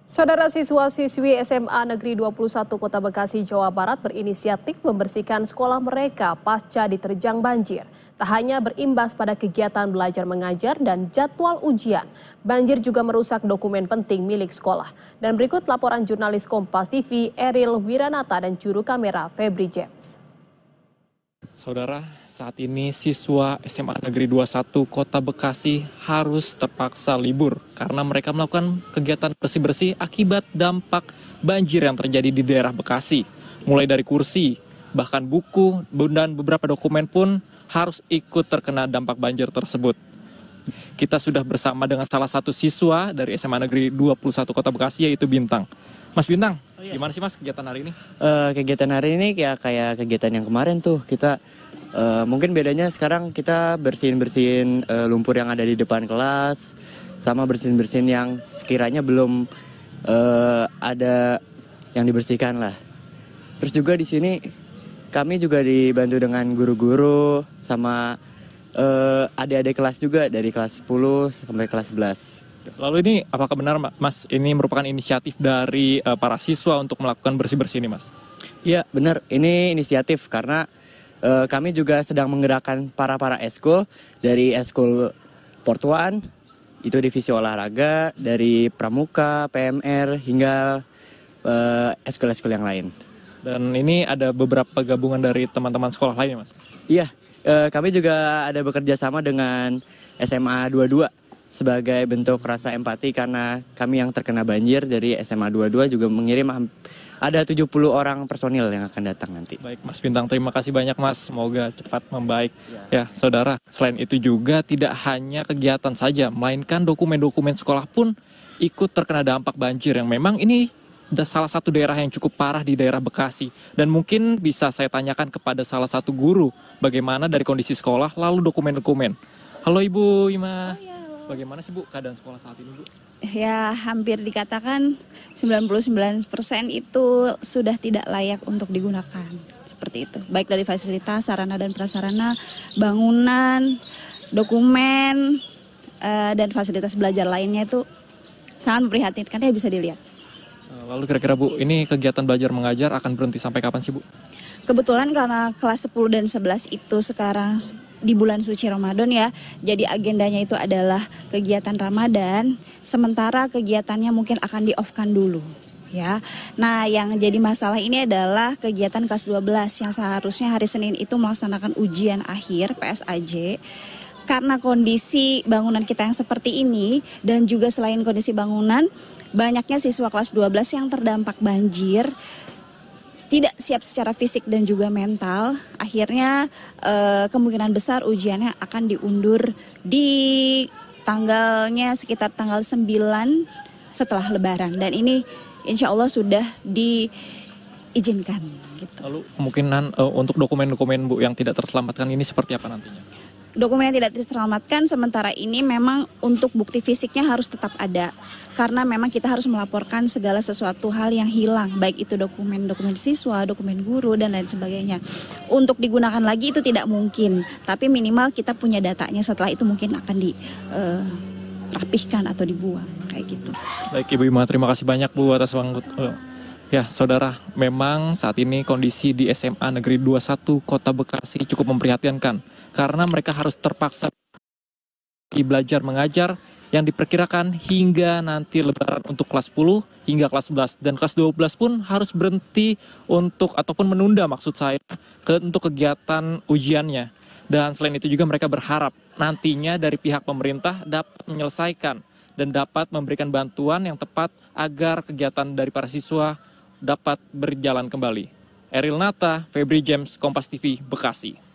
Saudara siswa-siswi SMA Negeri 21 Kota Bekasi, Jawa Barat berinisiatif membersihkan sekolah mereka pasca diterjang banjir. Tak hanya berimbas pada kegiatan belajar mengajar dan jadwal ujian, banjir juga merusak dokumen penting milik sekolah. Dan berikut laporan jurnalis Kompas TV Eril Wiranata dan juru kamera Febri James. Saudara, saat ini siswa SMA Negeri 21 Kota Bekasi harus terpaksa libur karena mereka melakukan kegiatan bersih-bersih akibat dampak banjir yang terjadi di daerah Bekasi. Mulai dari kursi, bahkan buku, dan beberapa dokumen pun harus ikut terkena dampak banjir tersebut. Kita sudah bersama dengan salah satu siswa dari SMA Negeri 21 Kota Bekasi, yaitu Bintang. Mas Bintang, gimana sih Mas kegiatan hari ini? Kegiatan hari ini kayak kegiatan yang kemarin tuh. Kita mungkin bedanya sekarang kita bersihin lumpur yang ada di depan kelas, sama bersihin yang sekiranya belum ada yang dibersihkan lah. Terus juga di sini kami juga dibantu dengan guru-guru sama adik-adik kelas juga dari kelas 10 sampai kelas 11. Lalu ini apakah benar Mas ini merupakan inisiatif dari para siswa untuk melakukan bersih-bersih ini Mas? Iya benar, ini inisiatif karena kami juga sedang menggerakkan para eskul dari eskul Portuan, itu divisi olahraga, dari pramuka, PMR hingga eskul-eskul yang lain. Dan ini ada beberapa gabungan dari teman-teman sekolah lain Mas? Iya, kami juga ada bekerja sama dengan SMA 22. Sebagai bentuk rasa empati karena kami yang terkena banjir dari SMA 22 juga mengirim ada 70 orang personil yang akan datang nanti. Baik Mas Bintang, terima kasih banyak Mas, semoga cepat membaik. Ya saudara, selain itu juga tidak hanya kegiatan saja, melainkan dokumen-dokumen sekolah pun ikut terkena dampak banjir yang memang ini salah satu daerah yang cukup parah di daerah Bekasi. Dan mungkin bisa saya tanyakan kepada salah satu guru bagaimana dari kondisi sekolah lalu dokumen-dokumen. Halo Ibu Ima. Bagaimana sih Bu keadaan sekolah saat ini Bu? Ya hampir dikatakan 99% itu sudah tidak layak untuk digunakan. Seperti itu. Baik dari fasilitas, sarana dan prasarana, bangunan, dokumen, dan fasilitas belajar lainnya itu sangat memprihatinkan ya bisa dilihat. Lalu kira-kira Bu, ini kegiatan belajar mengajar akan berhenti sampai kapan sih Bu? Kebetulan karena kelas 10 dan 11 itu sekarang di bulan suci Ramadan ya, jadi agendanya itu adalah kegiatan Ramadan, sementara kegiatannya mungkin akan di-off-kan dulu ya. Nah yang jadi masalah ini adalah kegiatan kelas 12 yang seharusnya hari Senin itu melaksanakan ujian akhir PSAJ. Karena kondisi bangunan kita yang seperti ini dan juga selain kondisi bangunan, banyaknya siswa kelas 12 yang terdampak banjir, tidak siap secara fisik dan juga mental, akhirnya kemungkinan besar ujiannya akan diundur di tanggalnya sekitar tanggal 9 setelah Lebaran. Dan ini insya Allah sudah diizinkan. Gitu. Lalu kemungkinan untuk dokumen-dokumen Bu yang tidak terselamatkan ini seperti apa nantinya? Dokumen yang tidak terselamatkan sementara ini memang untuk bukti fisiknya harus tetap ada. Karena memang kita harus melaporkan segala sesuatu hal yang hilang, baik itu dokumen siswa, dokumen guru, dan lain sebagainya. Untuk digunakan lagi itu tidak mungkin, tapi minimal kita punya datanya, setelah itu mungkin akan dirapihkan atau dibuang, kayak gitu. Baik Ibu Ima, terima kasih banyak Bu atas waktu. Ya saudara, memang saat ini kondisi di SMA Negeri 21 Kota Bekasi cukup memprihatinkan, karena mereka harus terpaksa belajar mengajar yang diperkirakan hingga nanti Lebaran untuk kelas 10 hingga kelas 11. Dan kelas 12 pun harus berhenti ataupun menunda maksud saya untuk kegiatan ujiannya. Dan selain itu juga mereka berharap nantinya dari pihak pemerintah dapat menyelesaikan dan dapat memberikan bantuan yang tepat agar kegiatan dari para siswa dapat berjalan kembali. Eril Nata, Febri James, Kompas TV, Bekasi.